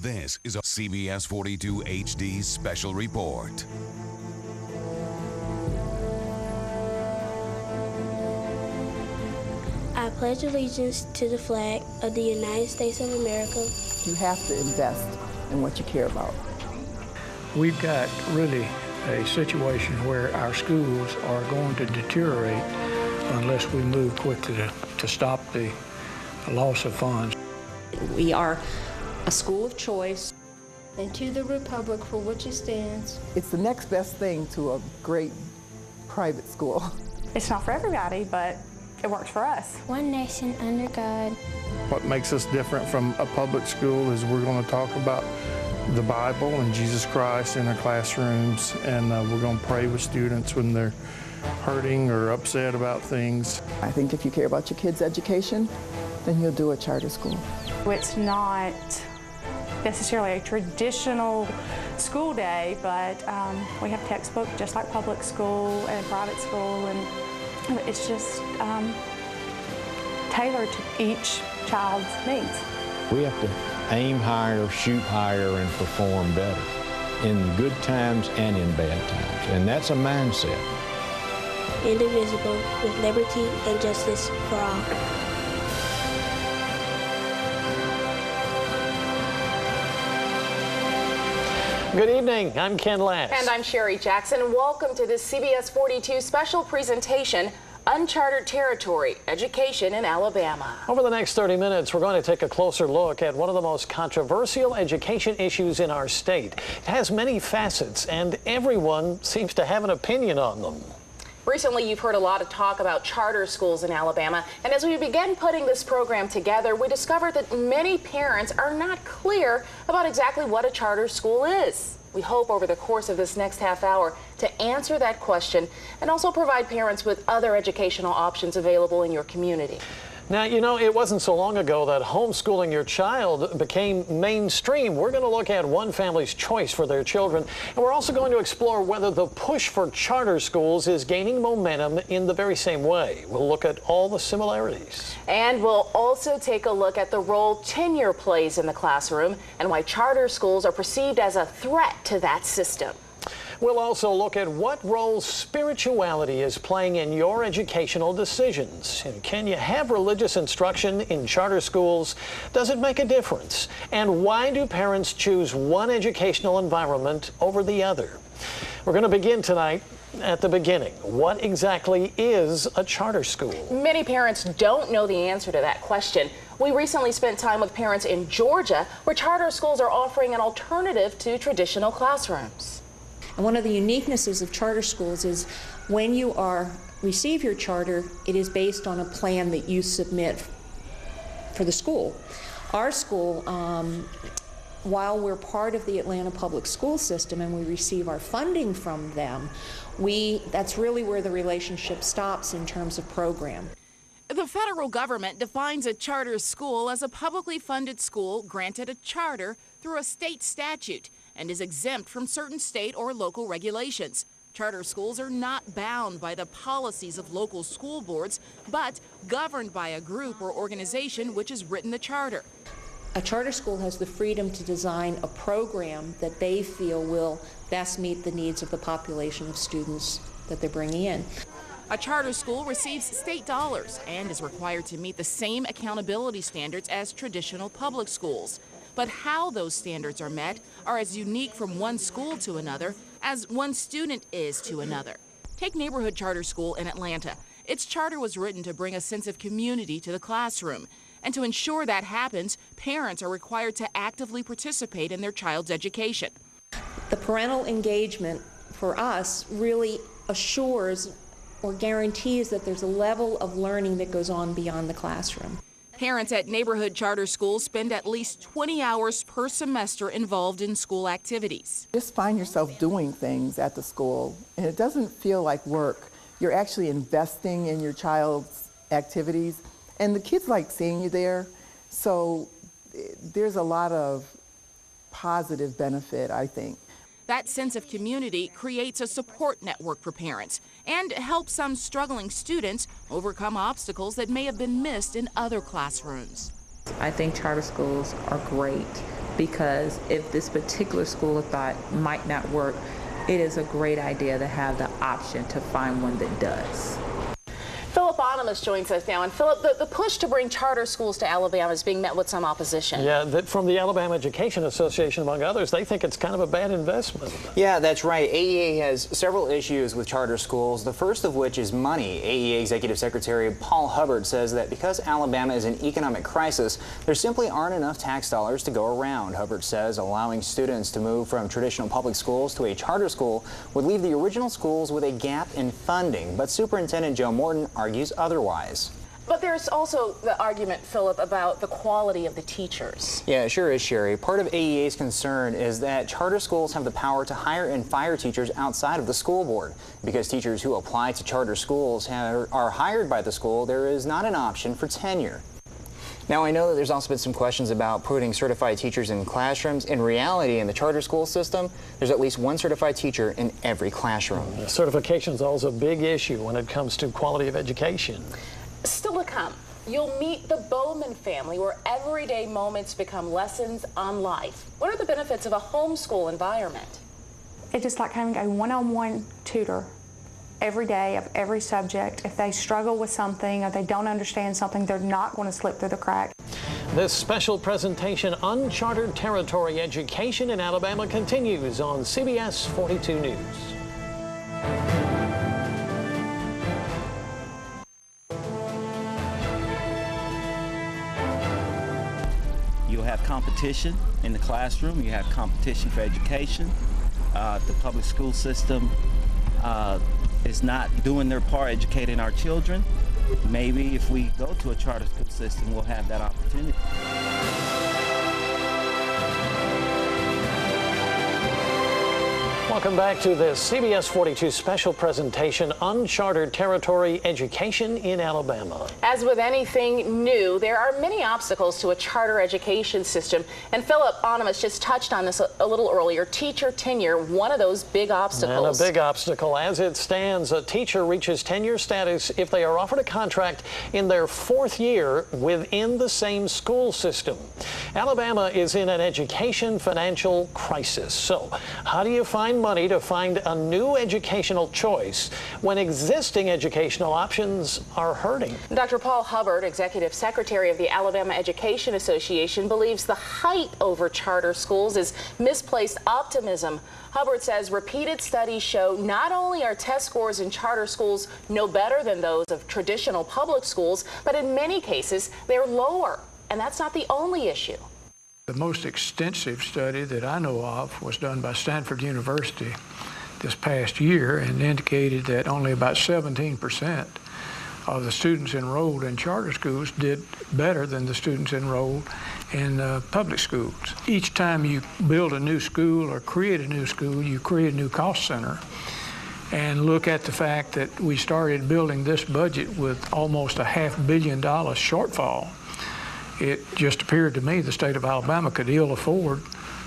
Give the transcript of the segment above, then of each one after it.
This is a CBS 42 HD special report. I pledge allegiance to the flag of the United States of America. You have to invest in what you care about. We've got really a situation where our schools are going to deteriorate unless we move quickly to stop the loss of funds. We are a school of choice. And to the republic for which it stands. It's the next best thing to a great private school. It's not for everybody, but it works for us. One nation under God. What makes us different from a public school is we're going to talk about the Bible and Jesus Christ in our classrooms, and we're going to pray with students when they're hurting or upset about things. I think if you care about your kids' education, then you'll do a charter school. It's not necessarily a traditional school day, but we have textbooks just like public school and private school, and it's just tailored to each child's needs. We have to aim higher, shoot higher, and perform better in good times and in bad times, and that's a mindset. Indivisible, with liberty and justice for all. Good evening, I'm Ken Lass. And I'm Sherry Jackson. Welcome to this CBS 42 special presentation, Unchartered Territory, Education in Alabama. Over the next 30 minutes, we're going to take a closer look at one of the most controversial education issues in our state. It has many facets, and everyone seems to have an opinion on them. Recently, you've heard a lot of talk about charter schools in Alabama, and as we began putting this program together, we discovered that many parents are not clear about exactly what a charter school is. We hope over the course of this next half hour to answer that question and also provide parents with other educational options available in your community. Now, you know, it wasn't so long ago that homeschooling your child became mainstream. We're going to look at one family's choice for their children, and we're also going to explore whether the push for charter schools is gaining momentum in the very same way. We'll look at all the similarities. And we'll also take a look at the role tenure plays in the classroom and why charter schools are perceived as a threat to that system. We'll also look at what role spirituality is playing in your educational decisions. And can you have religious instruction in charter schools? Does it make a difference? And why do parents choose one educational environment over the other? We're going to begin tonight at the beginning. What exactly is a charter school? Many parents don't know the answer to that question. We recently spent time with parents in Georgia where charter schools are offering an alternative to traditional classrooms. And one of the uniquenesses of charter schools is when you receive your charter, it is based on a plan that you submit for the school. Our school, while we're part of the Atlanta public school system and we receive our funding from them, that's really where the relationship stops in terms of program. The federal government defines a charter school as a publicly funded school granted a charter through a state statute and is exempt from certain state or local regulations. Charter schools are not bound by the policies of local school boards, but governed by a group or organization which has written the charter. A charter school has the freedom to design a program that they feel will best meet the needs of the population of students that they're bringing in. A charter school receives state dollars and is required to meet the same accountability standards as traditional public schools. But how those standards are met are as unique from one school to another as one student is to another. Take Neighborhood Charter School in Atlanta. Its charter was written to bring a sense of community to the classroom. And to ensure that happens, parents are required to actively participate in their child's education. The parental engagement for us really assures or guarantees that there's a level of learning that goes on beyond the classroom. Parents at neighborhood charter schools spend at least 20 hours per semester involved in school activities. Just find yourself doing things at the school, and it doesn't feel like work. You're actually investing in your child's activities, and the kids like seeing you there, so there's a lot of positive benefit, I think. That sense of community creates a support network for parents and helps some struggling students overcome obstacles that may have been missed in other classrooms. I think charter schools are great because if this particular school of thought might not work, it is a great idea to have the option to find one that does. Philip Onimus joins us now. And Philip, the push to bring charter schools to Alabama is being met with some opposition. Yeah, from the Alabama Education Association, among others, they think it's kind of a bad investment. Yeah, that's right. AEA has several issues with charter schools, the first of which is money. AEA Executive Secretary Paul Hubbard says that because Alabama is in economic crisis, there simply aren't enough tax dollars to go around. Hubbard says allowing students to move from traditional public schools to a charter school would leave the original schools with a gap in funding. But Superintendent Joe Morton argues otherwise. But there's also the argument, Philip, about the quality of the teachers. Yeah, it sure is, Sherry. Part of AEA's concern is that charter schools have the power to hire and fire teachers outside of the school board. Because teachers who apply to charter schools are hired by the school, there is not an option for tenure. Now, I know that there's also been some questions about putting certified teachers in classrooms. In reality, in the charter school system, there's at least one certified teacher in every classroom. Certification is also a big issue when it comes to quality of education. Still to come, you'll meet the Bowman family, where everyday moments become lessons on life. What are the benefits of a homeschool environment? It's just like having a one-on-one tutor every day of every subject. If they struggle with something or they don't understand something, they're not going to slip through the cracks. This special presentation, Unchartered Territory Education in Alabama, continues on CBS 42 News. You'll have competition in the classroom. You have competition for education. The public school system is not doing their part educating our children. Maybe if we go to a charter school system, we'll have that opportunity. Welcome back to the CBS 42 special presentation, Unchartered Territory Education in Alabama. As with anything new, there are many obstacles to a charter education system. And Philip Onimus just touched on this a little earlier. Teacher tenure, one of those big obstacles. And a big obstacle. As it stands, a teacher reaches tenure status if they are offered a contract in their 4th year within the same school system. Alabama is in an education financial crisis. So how do you find money to find a new educational choice when existing educational options are hurting? Dr. Paul Hubbard, Executive Secretary of the Alabama Education Association, believes the hype over charter schools is misplaced optimism. Hubbard says repeated studies show not only are test scores in charter schools no better than those of traditional public schools, but in many cases they're lower. And that's not the only issue. The most extensive study that I know of was done by Stanford University this past year and indicated that only about 17% of the students enrolled in charter schools did better than the students enrolled in public schools. Each time you build a new school or create a new school, you create a new cost center. And look at the fact that we started building this budget with almost a $500 million shortfall. It just appeared to me the state of Alabama could ill afford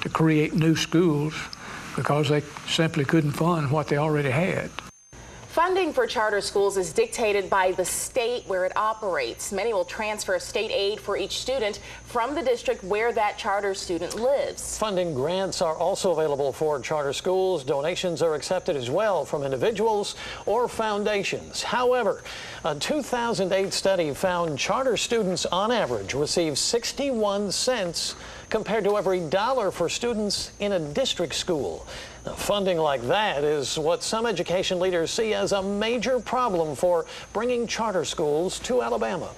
to create new schools because they simply couldn't fund what they already had. Funding for charter schools is dictated by the state where it operates. Many will transfer state aid for each student from the district where that charter student lives. Funding grants are also available for charter schools. Donations are accepted as well from individuals or foundations. However, a 2008 study found charter students on average receive 61 cents compared to every dollar for students in a district school. Now, funding like that is what some education leaders see as a major problem for bringing charter schools to Alabama.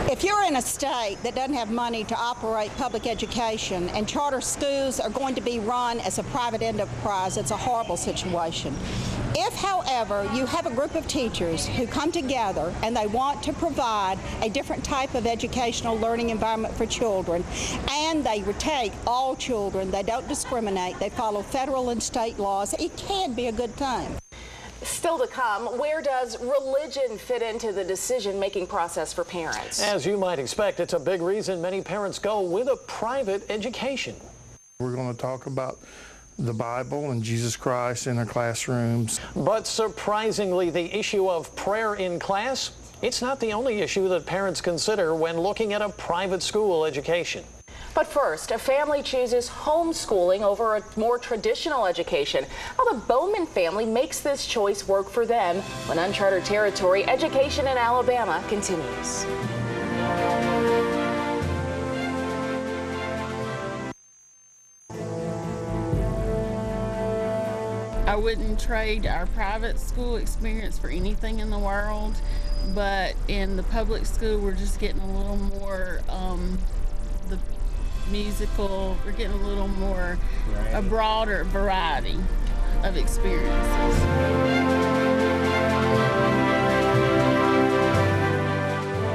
If you're in a state that doesn't have money to operate public education and charter schools are going to be run as a private enterprise, it's a horrible situation. If, however, you have a group of teachers who come together and they want to provide a different type of educational learning environment for children, and they take all children, they don't discriminate, they follow federal and state laws, it can be a good thing. Still to come, where does religion fit into the decision-making process for parents? As you might expect, it's a big reason many parents go with a private education. We're going to talk about the Bible and Jesus Christ in our classrooms. But surprisingly, the issue of prayer in class, it's not the only issue that parents consider when looking at a private school education. But first, a family chooses homeschooling over a more traditional education. How the Bowman family makes this choice work for them when Unchartered Territory education in Alabama continues. I wouldn't trade our private school experience for anything in the world, but in the public school we're just getting a little more the musical, we're getting a little more a broader variety of experiences.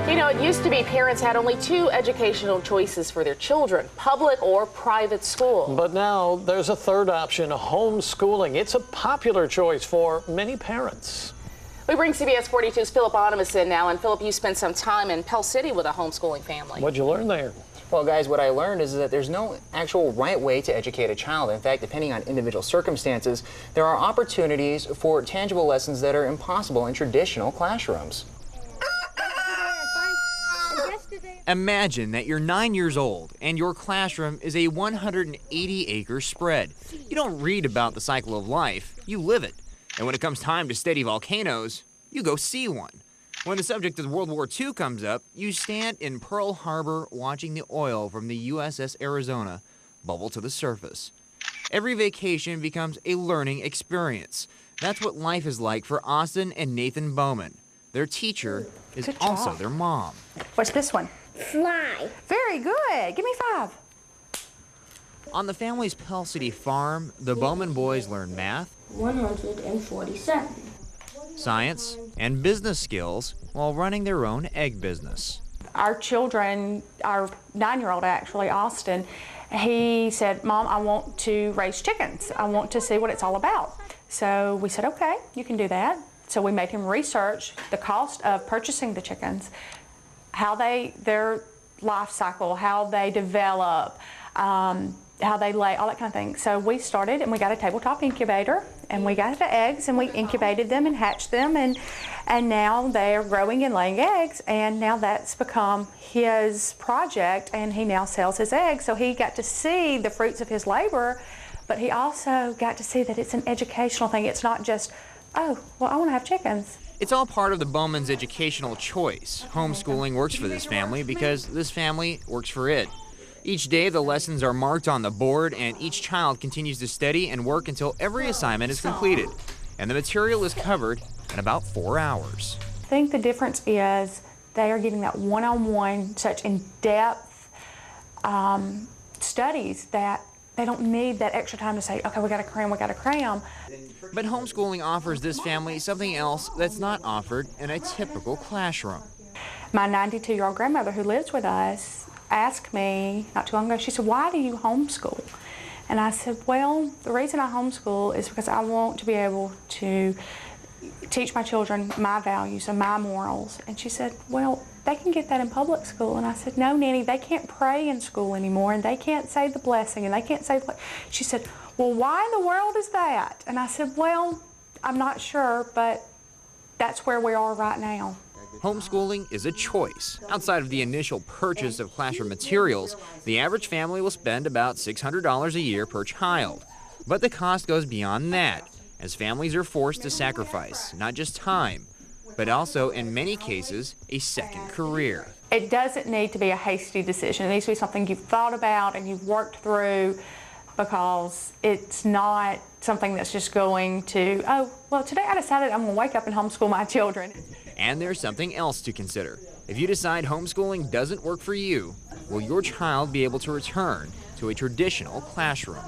You know, it used to be parents had only two educational choices for their children, public or private school. But now there's a third option, homeschooling. It's a popular choice for many parents. We bring CBS 42's Philip Onimus in now. And Philip, you spent some time in Pell City with a homeschooling family. What'd you learn there? Well, guys, what I learned is that there's no actual right way to educate a child. In fact, depending on individual circumstances, there are opportunities for tangible lessons that are impossible in traditional classrooms. Imagine that you're 9 years old and your classroom is a 180-acre spread. You don't read about the cycle of life, you live it. And when it comes time to study volcanoes, you go see one. When the subject of World War II comes up, you stand in Pearl Harbor watching the oil from the USS Arizona bubble to the surface. Every vacation becomes a learning experience. That's what life is like for Austin and Nathan Bowman. Their teacher is also their mom. What's this one? Fly. Very good. Give me 5. On the family's Pell City farm, the Bowman boys learn math, 147. science, and business skills while running their own egg business. Our children, our 9-year-old actually, Austin, he said, Mom, I want to raise chickens. I want to see what it's all about. So we said, okay, you can do that. So we made him research the cost of purchasing the chickens, how their life cycle, how they develop, how they lay, all that kind of thing. So we started and we got a tabletop incubator and we got the eggs and we incubated them and hatched them and now they're growing and laying eggs, and now that's become his project and he now sells his eggs. So he got to see the fruits of his labor, but he also got to see that it's an educational thing. It's not just, oh, well, I want to have chickens. It's all part of the Bowman's educational choice. Homeschooling works for this family because this family works for it. Each day the lessons are marked on the board and each child continues to study and work until every assignment is completed. And the material is covered in about 4 hours. I think the difference is they are getting that one-on-one, such in-depth studies that they don't need that extra time to say, okay, we got to cram. But homeschooling offers this family something else that's not offered in a typical classroom. My 92-year-old grandmother who lives with us asked me not too long ago, she said, why do you homeschool? And I said, well, the reason I homeschool is because I want to be able to teach my children my values and my morals. And she said, well, they can get that in public school. And I said, no, Nanny, they can't pray in school anymore, and they can't say the blessing, and they can't say the... She said, well, why in the world is that? And I said, well, I'm not sure, but that's where we are right now. Homeschooling is a choice. Outside of the initial purchase of classroom materials, the average family will spend about $600 a year per child. But the cost goes beyond that, as families are forced to sacrifice not just time, but also, in many cases, a second career. It doesn't need to be a hasty decision. It needs to be something you've thought about and you've worked through, because it's not something that's just going to, oh, well, today I decided I'm going to wake up and homeschool my children. And there's something else to consider. If you decide homeschooling doesn't work for you, will your child be able to return to a traditional classroom?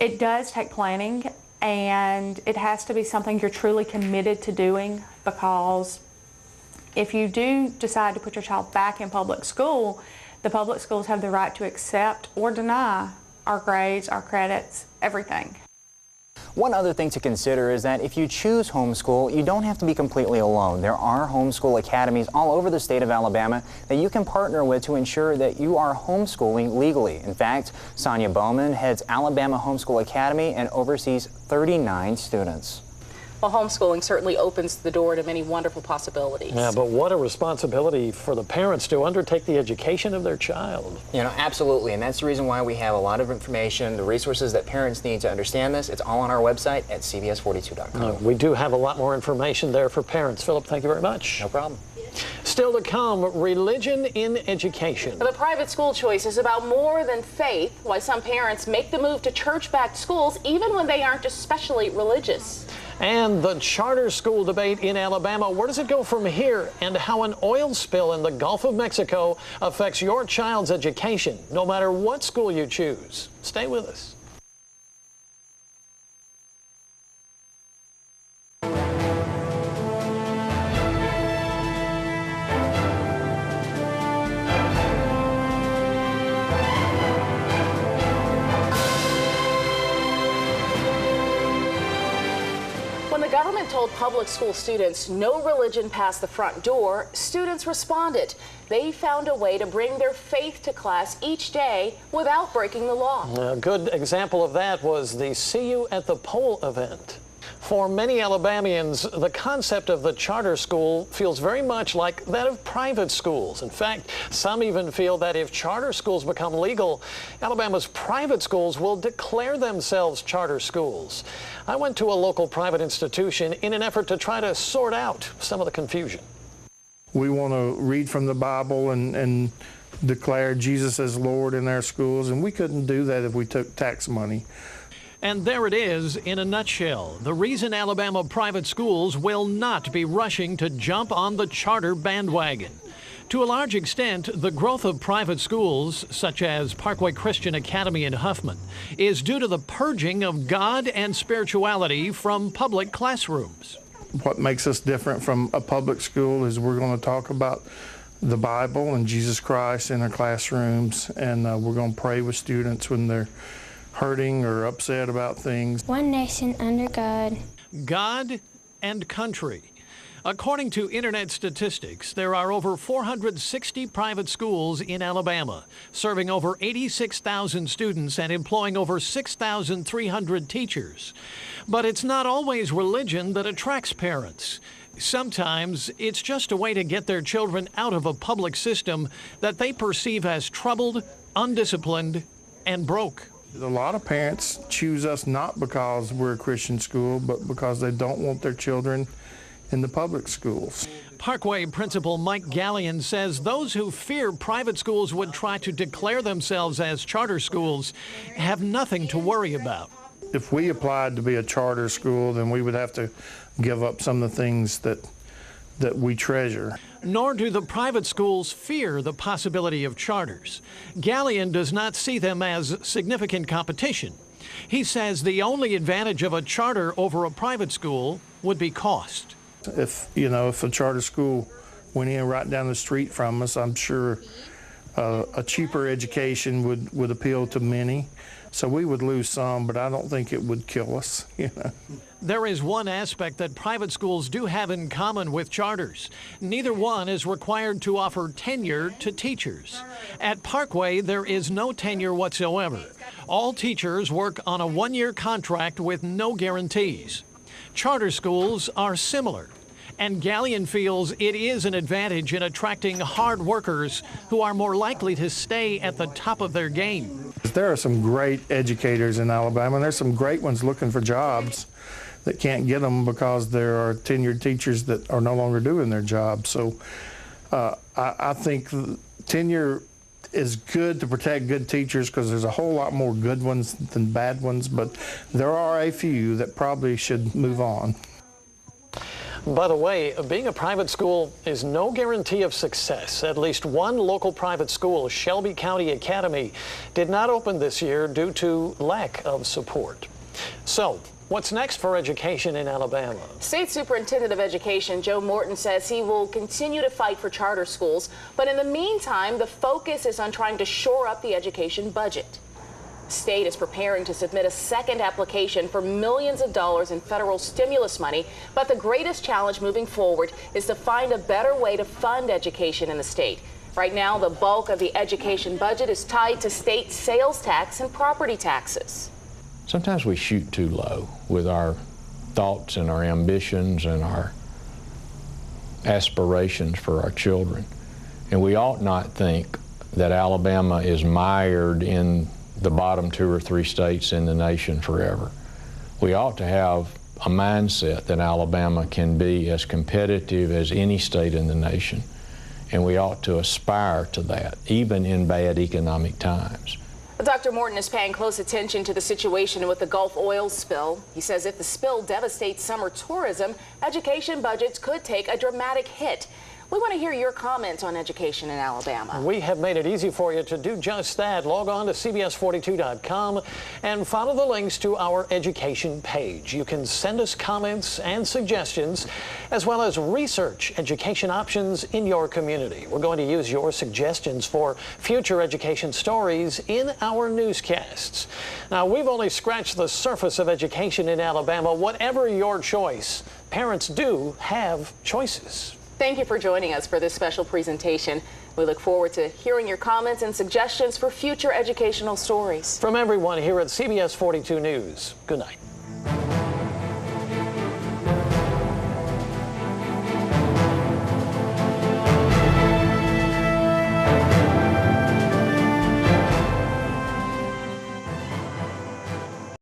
It does take planning, and it has to be something you're truly committed to doing, because if you do decide to put your child back in public school, the public schools have the right to accept or deny our grades, our credits, everything. One other thing to consider is that if you choose homeschool, you don't have to be completely alone. There are homeschool academies all over the state of Alabama that you can partner with to ensure that you are homeschooling legally. In fact, Sonia Bowman heads Alabama Homeschool Academy and oversees 39 students. Well, homeschooling certainly opens the door to many wonderful possibilities. Yeah, but what a responsibility for the parents to undertake the education of their child. You know, absolutely, and that's the reason why we have a lot of information, the resources that parents need to understand this. It's all on our website at cbs42.com. We do have a lot more information there for parents. Philip, thank you very much. No problem. Still to come, religion in education. The private school choice is about more than faith, why some parents make the move to church-backed schools even when they aren't especially religious. And the charter school debate in Alabama. Where does it go from here? And how an oil spill in the Gulf of Mexico affects your child's education, no matter what school you choose. Stay with us. When the government told public school students no religion past the front door, students responded. They found a way to bring their faith to class each day without breaking the law. A good example of that was the See You at the Pole event. For many Alabamians, the concept of the charter school feels very much like that of private schools. In fact, some even feel that if charter schools become legal, Alabama's private schools will declare themselves charter schools. I went to a local private institution in an effort to try to sort out some of the confusion. We want to read from the Bible and declare Jesus as Lord in our schools, and we couldn't do that if we took tax money. And there it is in a nutshell. The reason Alabama private schools will not be rushing to jump on the charter bandwagon. To a large extent, the growth of private schools, such as Parkway Christian Academy in Huffman, is due to the purging of God and spirituality from public classrooms. What makes us different from a public school is we're going to talk about the Bible and Jesus Christ in our classrooms, and we're going to pray with students when they're hurting or upset about things. One nation under God. God and country. According to internet statistics, there are over 460 private schools in Alabama, serving over 86,000 students and employing over 6,300 teachers. But it's not always religion that attracts parents. Sometimes it's just a way to get their children out of a public system that they perceive as troubled, undisciplined, and broke. A lot of parents choose us not because we're a Christian school, but because they don't want their children in the public schools. Parkway Principal Mike Gallion says those who fear private schools would try to declare themselves as charter schools have nothing to worry about. If we applied to be a charter school, then we would have to give up some of the things that we treasure. Nor do the private schools fear the possibility of charters. Gallion does not see them as significant competition. He says the only advantage of a charter over a private school would be cost. If a charter school went in right down the street from us, I'm sure a cheaper education would appeal to many. So we would lose some, but I don't think it would kill us. There is one aspect that private schools do have in common with charters. Neither one is required to offer tenure to teachers. At Parkway, there is no tenure whatsoever. All teachers work on a one-year contract with no guarantees. Charter schools are similar, and Gallion feels it is an advantage in attracting hard workers who are more likely to stay at the top of their game. There are some great educators in Alabama, and there's some great ones looking for jobs that can't get them because there are tenured teachers that are no longer doing their job. So I think tenure is good to protect good teachers because there's a whole lot more good ones than bad ones, but there are a few that probably should move on. By the way, being a private school is no guarantee of success. At least one local private school, Shelby County Academy, did not open this year due to lack of support. So, what's next for education in Alabama? State Superintendent of Education Joe Morton says he will continue to fight for charter schools, but in the meantime, the focus is on trying to shore up the education budget. The state is preparing to submit a second application for millions of dollars in federal stimulus money, but the greatest challenge moving forward is to find a better way to fund education in the state. Right now, the bulk of the education budget is tied to state sales tax and property taxes. Sometimes we shoot too low with our thoughts and our ambitions and our aspirations for our children. And we ought not think that Alabama is mired in the bottom 2 or 3 states in the nation forever. We ought to have a mindset that Alabama can be as competitive as any state in the nation, and we ought to aspire to that, even in bad economic times. Dr. Morton is paying close attention to the situation with the Gulf oil spill. He says if the spill devastates summer tourism, education budgets could take a dramatic hit. We want to hear your comments on education in Alabama. We have made it easy for you to do just that. Log on to CBS42.com and follow the links to our education page. You can send us comments and suggestions, as well as research education options in your community. We're going to use your suggestions for future education stories in our newscasts. Now, we've only scratched the surface of education in Alabama. Whatever your choice, parents do have choices. Thank you for joining us for this special presentation. We look forward to hearing your comments and suggestions for future educational stories. From everyone here at CBS 42 News, good night.